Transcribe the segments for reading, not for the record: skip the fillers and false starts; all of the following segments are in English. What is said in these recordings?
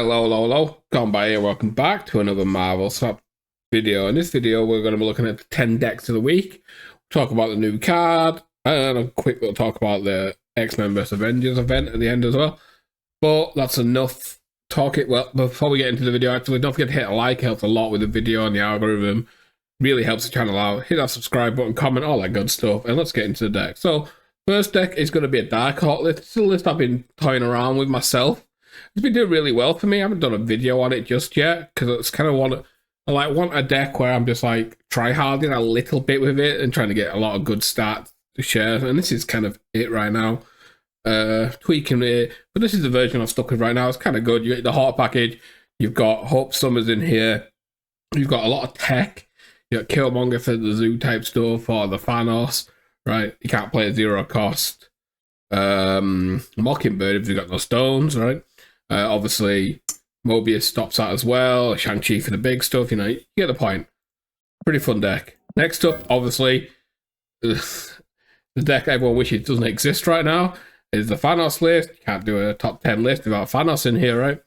Hello. Gone by here. Welcome back to another Marvel Swap video. In this video, we're going to be looking at the 10 decks of the week, talk about the new card, and a quick little talk about the X-Men vs Avengers event at the end as well. But that's enough talking. Well, before we get into the video, actually, don't forget to hit a like. It helps a lot with the video and the algorithm. Really helps the channel out. Hit that subscribe button, comment, all that good stuff. And let's get into the deck. So, first deck is going to be a Dark Hawk list. It's a list I've been toying around with myself. It's been doing really well for me. I haven't done a video on it just yet because it's kind of want a deck where I'm just like try harding a little bit with it and trying to get a lot of good stats to share. And this is kind of it right now. Tweaking it, but this is the version I'm stuck with right now. It's kind of good. You get the Hawk package. You've got Hope Summers in here. You've got a lot of tech. You got Killmonger for the zoo type stuff or the Thanos. Right, you can't play at zero cost. Mockingbird if you've got no stones, right? Obviously, Mobius stops that as well. Shang-Chi for the big stuff, you get the point. Pretty fun deck. Next up, obviously, the deck everyone wishes doesn't exist right now is the Thanos list. You can't do a top 10 list without Thanos in here, right?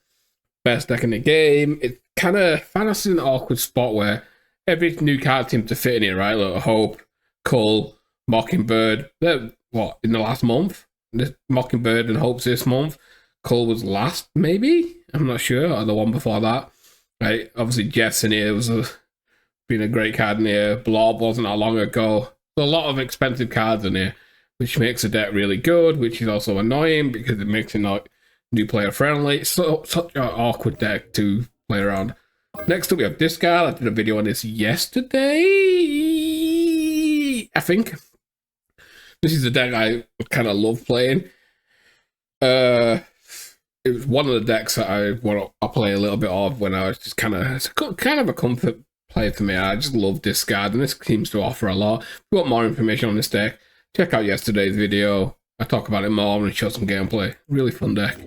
Best deck in the game. It kind of, Thanos is an awkward spot where every new card seems to fit in here, right? Like Hope, Cull, Mockingbird. They're, what, in the last month? This Mockingbird and Hope's this month. Cull was last, maybe? I'm not sure. Or the one before that. Right? Obviously, Jeff's in here. Been a great card in here. Blob wasn't that long ago. So a lot of expensive cards in here, which makes the deck really good, which is also annoying because it makes it not new player friendly. It's such an awkward deck to play around. Next up, we have this card. I did a video on this yesterday, I think. This is a deck I kind of love playing. It was one of the decks that I want to play a little bit of when I was just it's kind of a comfort play for me. I just love this card, and this seems to offer a lot. If you want more information on this deck, check out yesterday's video. I talk about it more and show some gameplay. Really fun deck.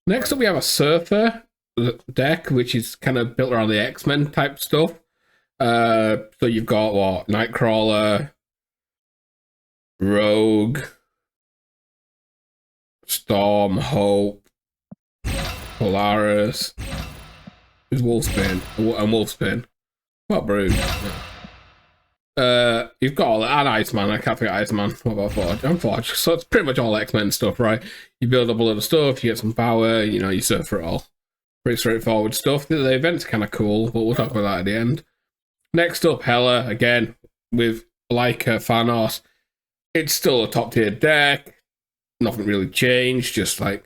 Next up, we have a Surfer deck, which is kind of built around the X-Men type stuff. So you've got what? Nightcrawler, Rogue, Storm, Hope, Polaris, is Wolfsbane, and Wolfsbane. What Brood? You've got all that, and Iceman. I can't forget Iceman. What about Forge? And Forge. So it's pretty much all X-Men stuff, right? You build up a lot of stuff, you get some power, you surf for it all. Pretty straightforward stuff. The event's kind of cool, but we'll talk about that at the end. Next up, Hela, again, with Thanos. It's still a top tier deck. Nothing really changed, just like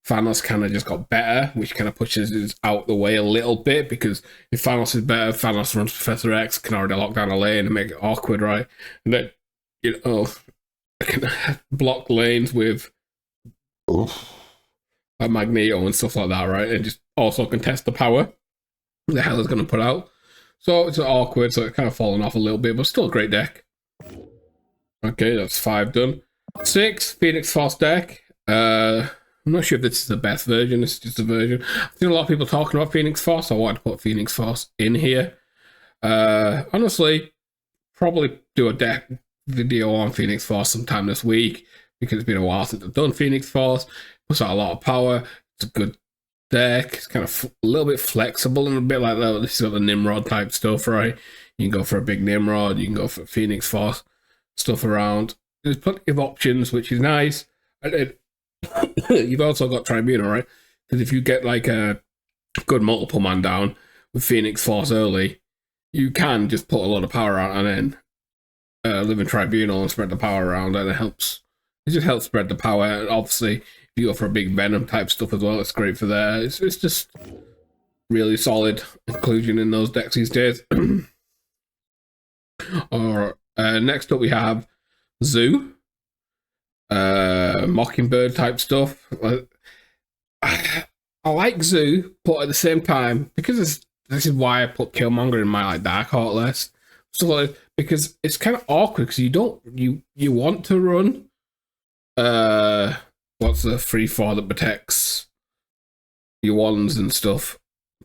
Thanos kind of just got better, which kind of pushes it out the way a little bit, because if Thanos is better, Thanos runs Professor X, can already lock down a lane and make it awkward, right? And then, I can block lanes with a Magneto and stuff like that, right? And just also contest the power the hell is going to put out. So it's awkward, so it's kind of fallen off a little bit, but still a great deck. Okay, that's 5 done. 6, Phoenix Force deck. I'm not sure if this is the best version. This is just a version. I've seen a lot of people talking about Phoenix Force. I wanted to put Phoenix Force in here. Honestly, probably do a deck video on Phoenix Force sometime this week, because it's been a while since I've done Phoenix Force. Puts out a lot of power. It's a good deck. It's kind of a little bit flexible and a bit like that. This is got the Nimrod type stuff, right? You can go for a big Nimrod. You can go for Phoenix Force stuff around. There's plenty of options, which is nice. And then you've also got Tribunal, right? Because if you get like a good multiple man down with Phoenix Force early, you can just put a lot of power out and then live in Tribunal and spread the power around, and it helps. It just helps spread the power. And obviously, if you go for a big Venom type stuff as well, it's great for there. It's just really solid inclusion in those decks these days. Or next up, we have Zoo. Mockingbird type stuff. I like Zoo, but at the same time, because this is why I put Killmonger in my Dark Hawk list. So because it's kind of awkward, because you want to run what's the 3/4 that protects your ones and stuff,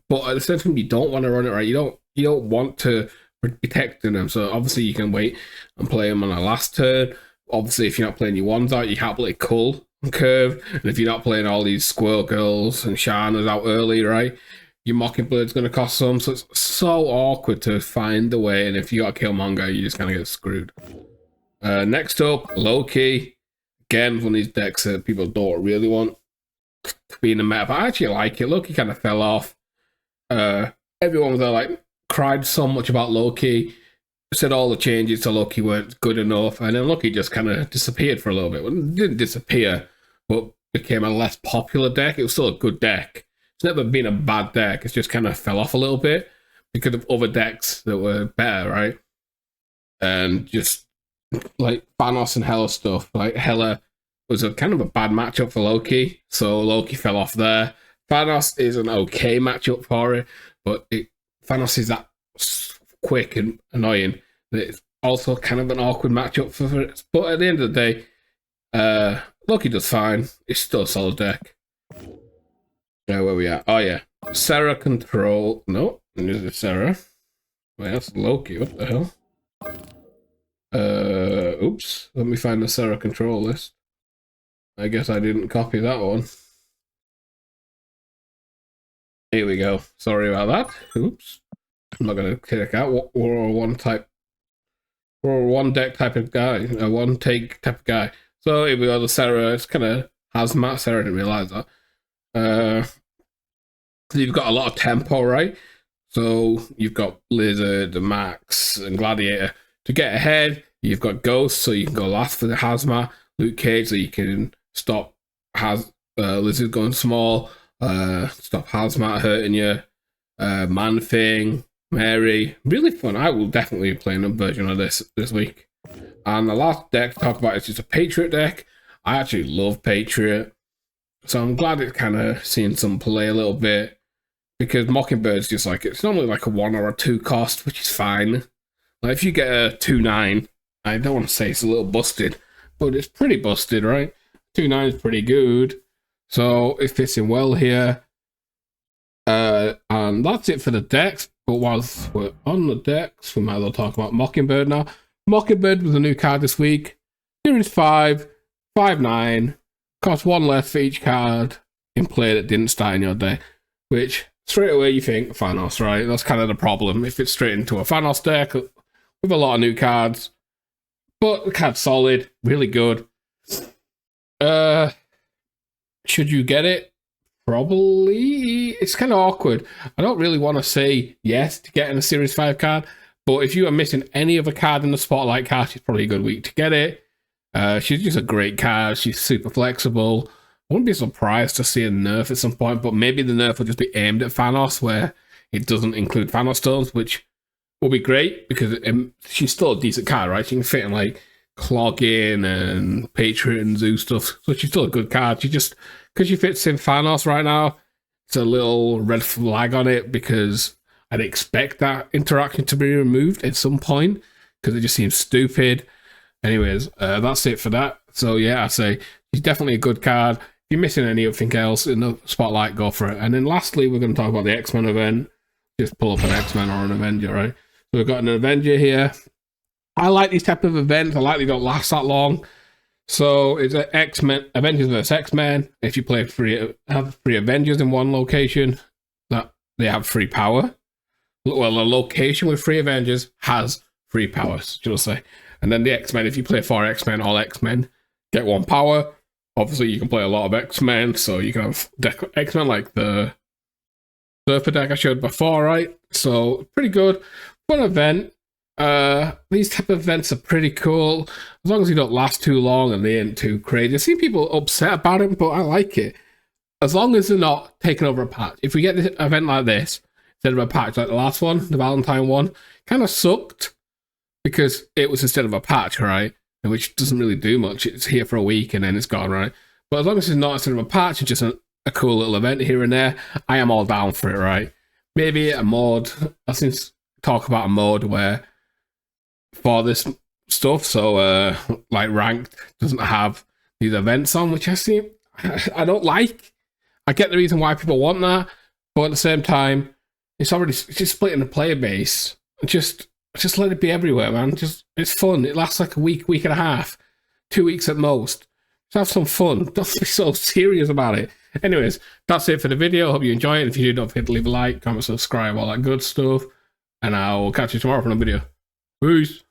but at the same time you don't want to run it, right? You don't want to protect them, so obviously you can wait and play them on a last turn. Obviously, if you're not playing your ones out, you can't play Cull curve. And if you're not playing all these Squirrel Girls and Sharnas out early, right, your Mockingbird's going to cost some. So it's so awkward to find the way. And if you got Killmonger, you just kind of get screwed. Next up, Loki. Again, one of these decks that people don't really want to be in the meta, but I actually like it. Loki kind of fell off. Everyone was there, like, cried so much about Loki, said all the changes to Loki weren't good enough, and then Loki just kind of disappeared for a little bit. Well, it didn't disappear, but became a less popular deck. It was still a good deck. It's never been a bad deck. It's just kind of fell off a little bit because of other decks that were better, right? And just like Thanos and Hela stuff. Like Hela was a kind of a bad matchup for Loki, so Loki fell off there. Thanos is an okay matchup for it, but Thanos is that quick and annoying that it's also kind of an awkward matchup for it. But at the end of the day, Loki does fine. It's still a solid deck. Yeah, where we at? Oh yeah, Sarah control. No, this is Sarah. Wait, that's Loki. What the hell? Oops. Let me find the Sarah control list. I guess I didn't copy that one. Here we go. Sorry about that. Oops. I'm not gonna take out. We're a one deck type of guy, a one take type of guy. So here we go. The Sarah. It's kind of hazmat. Sarah didn't realize that. So you've got a lot of tempo, right? So you've got Lizard, Max, and Gladiator. To get ahead, you've got Ghost, so you can go last for the hazmat. Luke Cage, so you can stop Lizard going small. Stop hazmat hurting you. Man Thing, Mary, really fun. I will definitely be playing a version of this week. And the last deck to talk about is just a Patriot deck. I actually love Patriot, so I'm glad it's kind of seeing some play a little bit, because Mockingbird's just like, it's normally like a 1 or a 2 cost, which is fine. Like if you get a 2/9, I don't want to say it's a little busted, but it's pretty busted, right? 2/9 is pretty good, so it fits in well here. And that's it for the decks. But whilst we're on the decks, we might as well talk about Mockingbird now. Mockingbird was a new card this week. Series 5, 5/9, cost 1 less for each card in play that didn't start in your deck, which straight away you think Thanos, right? That's kind of the problem. If it's straight into a Thanos deck with a lot of new cards, but the card's solid, really good. Should you get it? Probably. It's kind of awkward. I don't really want to say yes to getting a Series 5 card, but if you are missing any other card in the Spotlight card, she's probably a good week to get it. She's just a great card. She's super flexible. I wouldn't be surprised to see a nerf at some point, but maybe the nerf will just be aimed at Thanos, where it doesn't include Thanos stones, which will be great because she's still a decent card, right? She can fit in like Clogging and Patriot and Zoo stuff, so she's still a good card. She just, because she fits in Thanos right now, it's a little red flag on it, because I'd expect that interaction to be removed at some point because it just seems stupid. Anyways, that's it for that. So yeah, I say she's definitely a good card. If you're missing anything else in the Spotlight, go for it. And then lastly, we're going to talk about the X-Men event. Just pull up an X-Men or an Avenger, right? So we've got an Avenger here. I like these type of events. I like they don't last that long. So it's an X-Men, Avengers vs X-Men. If you play have three Avengers in one location, that they have free power. Well, a location with 3 Avengers has 3 powers, should I say. And then the X-Men, if you play 4 X-Men, all X-Men get 1 power. Obviously, you can play a lot of X-Men, so you can have X-Men like the Surfer deck I showed before, right? So, pretty good. Fun event. These type of events are pretty cool, as long as they don't last too long and they ain't too crazy. I've seen people upset about it, but I like it. As long as they're not taking over a patch. If we get this event like this, instead of a patch like the last one, the Valentine one, kind of sucked because it was instead of a patch, right? Which doesn't really do much. It's here for a week and then it's gone, right? But as long as it's not instead of a patch, it's just a cool little event here and there, I am all down for it, right? Maybe a mod. I've seen talk about a mod where for this stuff, so like ranked doesn't have these events on, which I don't like. I get the reason why people want that, but at the same time, it's just splitting the player base. Just let it be everywhere, man. It's fun. It lasts like a week and a half, 2 weeks at most. Let's have some fun. Don't be so serious about it. Anyways, that's it for the video. Hope you enjoy it. If you do, don't forget to leave a like, comment, subscribe, all that good stuff. And I'll catch you tomorrow for another video. Peace.